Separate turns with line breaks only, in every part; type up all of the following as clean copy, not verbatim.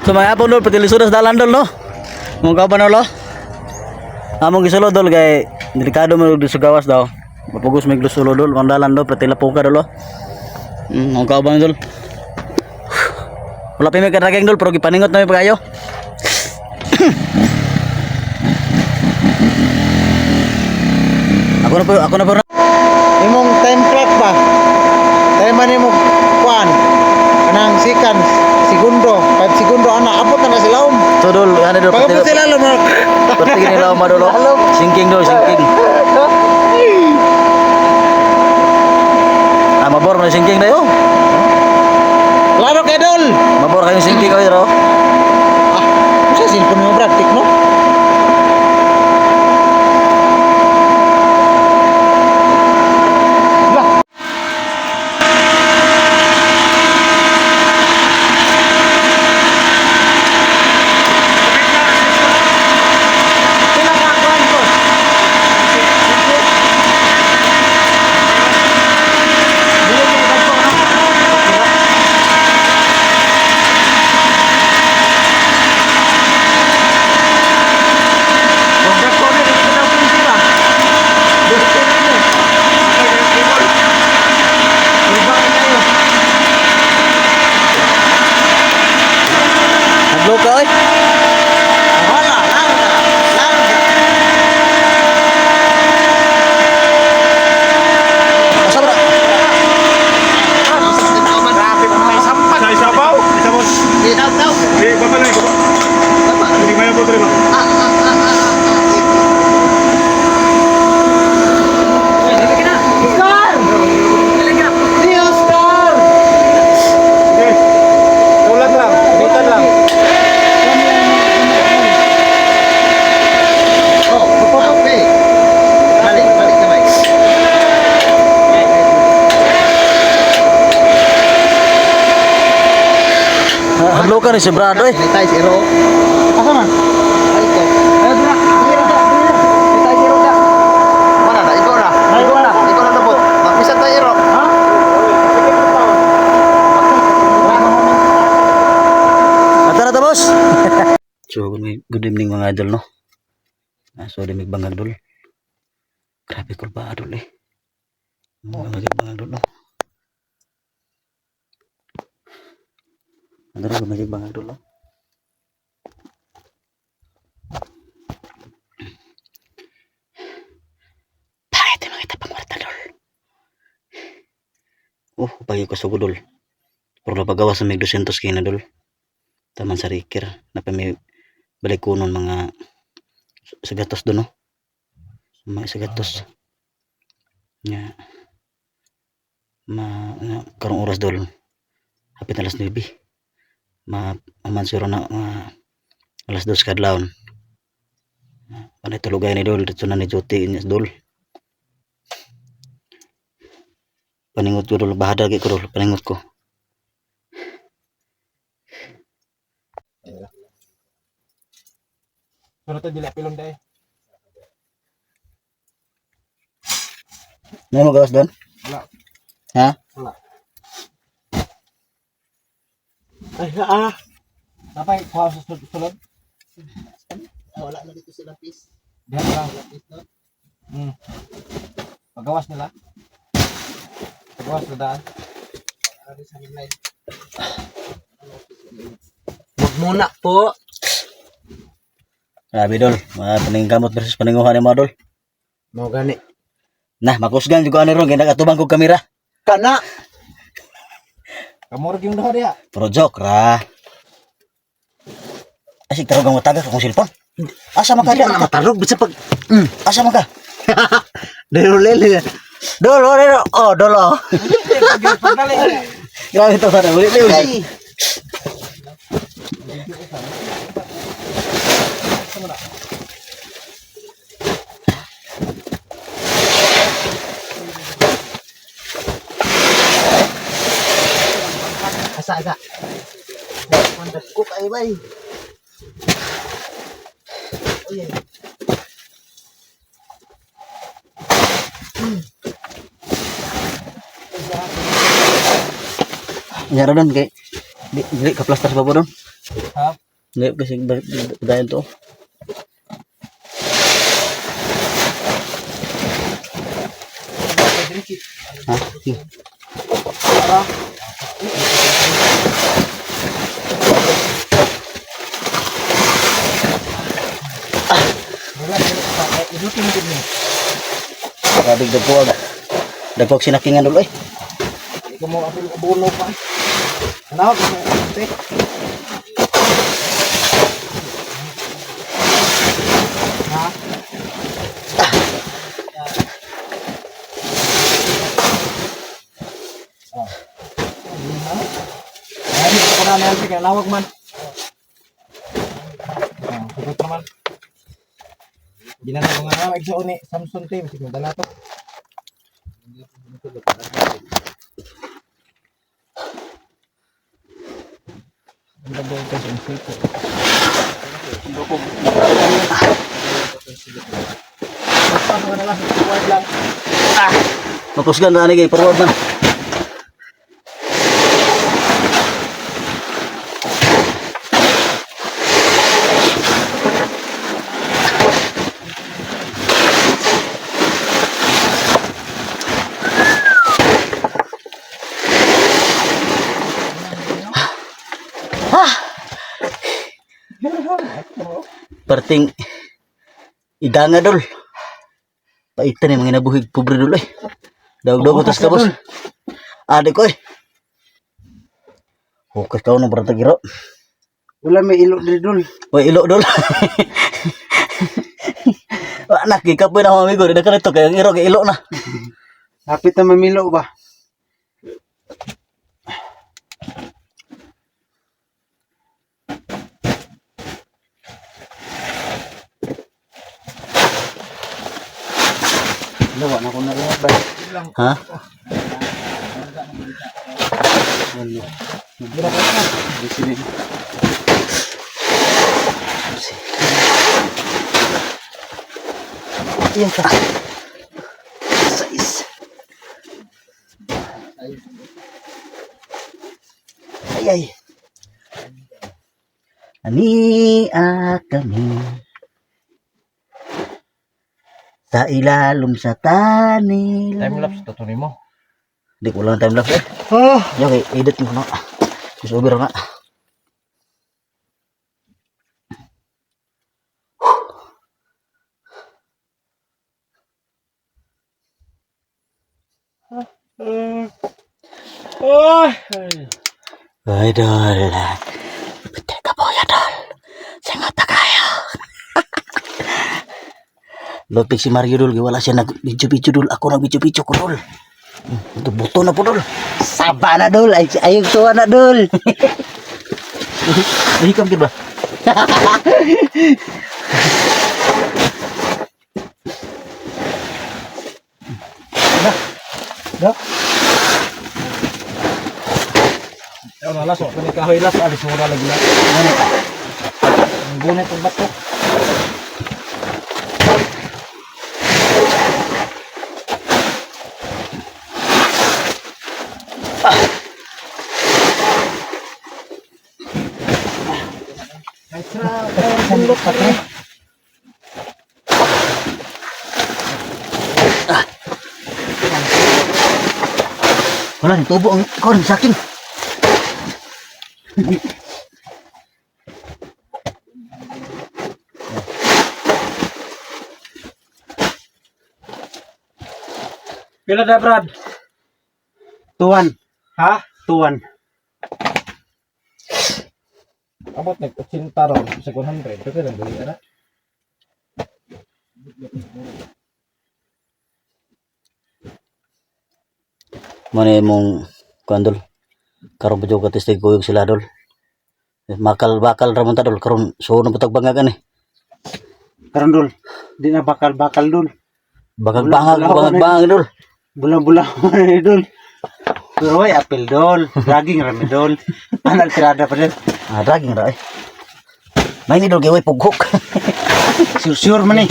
So mga apon dol, pati lisudas dalan dol no. Mong kauban lo. Among gisulo dol kay delikado mo di gawas daw. Mapugos mig lusulo dol, ang dalan dol pati lapuka dol. Mong kauban dol. Wala pa may karageng dol pero gipaningot na may pagayo. Ako na po.
Imong time clock ba? Time man imong kuan. Kanang seconds, segundo, 5 segundo ana abot na sila
So dol, ano dol
Pagapot sila lo mo.
pati nila madolo. Sinking dol, sinking. Mabor mo sinking dayo.
Klaro kay dol.
Mabor kayo sinking kayo dro.
Sa cellphone mo praktik no?
Nagloka oy.
Wala, laro.
Asa bra?
Sa isabaw? Isabaw? Di, baba na ito. Hindi maya po ba? Okay. Ulat lang. Bitan lang.
Nagloka ni si Brad oy.
Tay zero. Asa man? Ayo dira. Tay zero da. Mana da ikaw na? Ikaw na tabo. Mapisan tay zero. Ha?
Ata na ta boss. So good evening mga idol no. So di migbangag dol. Grabe ko ba idol eh. Mga idol no. Ano rin magbangag dol no. Bakit yung mga itapang warta dol? Pagi ko sa dol. Pero napagawa sa may 200 kina dol. Taman sa Rikir na pa may balik kunon mga sagatos doon no. Mga sagatos. Nga karong oras dol. Hapit alas 9. Mamansuro na alas 2 kadlawon. Panay tulugay ni dol dito na ni Joti inyas dol. Paningot ko dol bahada kay ko dol paningot ko.
Pero ito dila pilong day.
May magawas doon?
Wala.
Ha?
Wala.
Ay,
Napay kuha sa sulod.
wala na dito sila pis.
Diyan lang. Pagawas nila. Pagawas na daan.
Ari sa nilay. Wag muna po.
Grabe dol, mga paningkamot versus paninguhan ni mga dol.
Mo gani.
Nah, makusgan juga ani ron kay nagatubang kog kamera.
Kana.
Kamurag yung daw diya.
Pero joke ra. Asik tarog ang matagak akong cellphone. Asa man ka
Hindi
diya?
na matarog bisa pag
Asa man ka?
Dero lele. Dolo. Oh, dolo.
Grabe to sana. Uli uli.
Asa. Mandat ko kay bay. Oye.
Nyara doon kay di ka plaster sa babo doon.
Ha?
Hindi kasi dahil to. Ha? Sige.
Idutin din mo.
Grabe dagpog. Dagpog sinakingan dulu eh.
Ikaw mo apil abuno pa. Ano? Ate. Ha? Ay, ako na natin kaya lawag man. Sagot naman. Ginana mga nawag sa uni, Samsung team, sige dala to. Ang dabo ito sa insito. Paano ka na lang, forward lang.
Makusgan na ni kay forward man. Perting idanga dol. Paitan yung mga nabuhig pobre dol eh. Daog-daog atas kabos. Adik ko eh. Hukas kau nang berata giro.
Wala may ilo din dul.
Wah ilo dol. Wah nak ikapoy na mamigo. Dida ka nito kaya ang iro kay ilo na.
Hapit na mamilo ba? Lawa na ko na rin ba?
Ha?
Di sini.
Iya ka. Sais. Ay ay. Ani kami sa ilalom sa tanil.
Time lapse to tuloy mo.
Di ko lang time lapse eh.
Oh,
Yo kay edit mo na. Susobir na. Idol. Pite ka po ya dol. Sangat kaya. Lopik si Mario dul, wala siya nag-video-video dul. Ako nag-video-video ko dul. Itu buto na po dul. Saba na dul. Ayog tuwa na dul. Hikam kita ba?
dah. Ano na laso, kani kahoy las alis mo na lagi na.
Ano ka?
Ang gunit ang bato. Sandok pa tre.
Wala ni tubo ang kon sa akin.
Pila da Brad?
Tuan.
Ha?
Tuan.
Abot nagpatsinta ron sa 100. Pero lang bali ana.
Mane mong kuandol. Karon pa jud testig kuyog sila dol. Bakal ramon ta dol karon so na butag bangagan eh.
Karon dul. Di na bakal dul.
Bangag dol.
Bulan-bulan dul. Pero ay apel dul. Daging rami dul. Anal tirada pa dul.
Ah daging ra eh. May ni dol gaway pughok.
Sure man eh.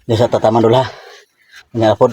Di sa tataman dul ha. Nya apod.